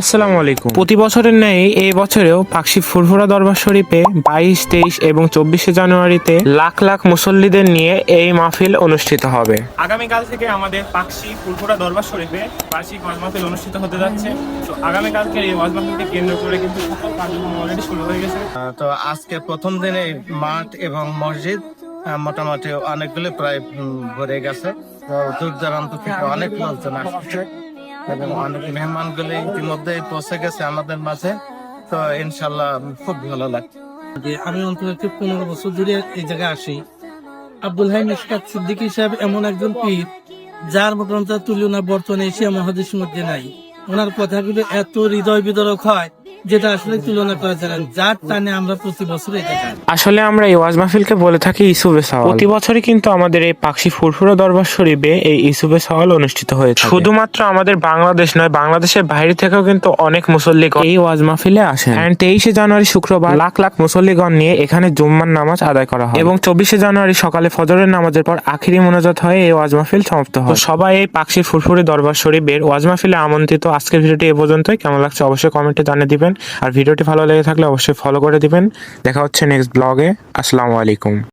আসসালামু আলাইকুম। প্রতি বছরের ন্যায় এই বছরেও পাকশী ফুরফুরা দরবার শরীফে 22, 23 এবং 24শে জানুয়ারিতে লাখ লাখ মুসল্লিদের নিয়ে এই মাহফিল অনুষ্ঠিত হবে। আগামীকাল থেকে আমাদের পাকশী ফুরফুরা দরবার শরীফে বার্ষিক ওয়াজ মাহফিল অনুষ্ঠিত হতে যাচ্ছে। তো আগামীকালকে এই ওয়াজ মাহফিলকে কেন্দ্র করে কিন্তু সকল কার্যক্রম অলরেডি শুরু হয়ে গেছে। তো আজকে প্রথম দিনে মাঠ এবং মসজিদ মোটামুটি অনেকগুলো প্রায় ভরে গেছে। তো দূর দূরান্ত থেকে অনেক লোকজন আসছে এবং অনেক মেহমানগুলি ইতিমধ্যে পৌঁছে গেছে আমাদের মাঝে। তো ইনশাল্লাহ খুব ভালো লাগছে। আমি অন্তত 15 বছর ধরে এই জায়গায় আসি। আব্দুল হাই মিশকাত সিদ্দিকী সাহেব এমন একজন পীর যার মতন তুলনা বর্তমানে এশিয়া মহাদেশের মধ্যে নাই। ওনার কথাগুলো এত হৃদয় বিদারক হয় যেটা আসলে তুলনা করা যায় না। যার টানে আমরা প্রতি বছর এই জায়গায় আসলে আমরা এই ওয়াজ মাহফিলকে বলে থাকি ইসুবে সওয়াল। প্রতি বছরই কিন্তু আমাদের এই পাকশী ফুরফুরা দরবার শরীফে এই ইসুবে সওয়াল অনুষ্ঠিত হয়ে থাকে। শুধুমাত্র আমাদের বাংলাদেশ নয়, বাংলাদেশের বাইরে থেকেও কিন্তু অনেক মুসল্লিগণ এই ওয়াজ মাহফিলে আসেন। 23শে জানুয়ারি শুক্রবার লাখ লাখ মুসল্লিগণ নিয়ে এখানে জুম্মার নামাজ আদায় করা হয় এবং 24শে জানুয়ারি সকালে ফজরের নামাজের পর আখিরি মোনাজাত হয়ে এই ওয়াজ মাহফিল সমাপ্ত হয়। তো সবাই এই পাকশী ফুরফুরি দরবার শরীফের ওয়াজ মাহফিলে আমন্ত্রিত। আজকের ভিডিওটি এ পর্যন্তই। কেমন লাগছে অবশ্যই কমেন্টে জানিয়ে দিবেন, আর ভিডিওটি ভালো লেগে থাকলে অবশ্যই ফলো করে দিবেন। দেখা হচ্ছে নেক্সট ব্লগে। আসসালামু আলাইকুম।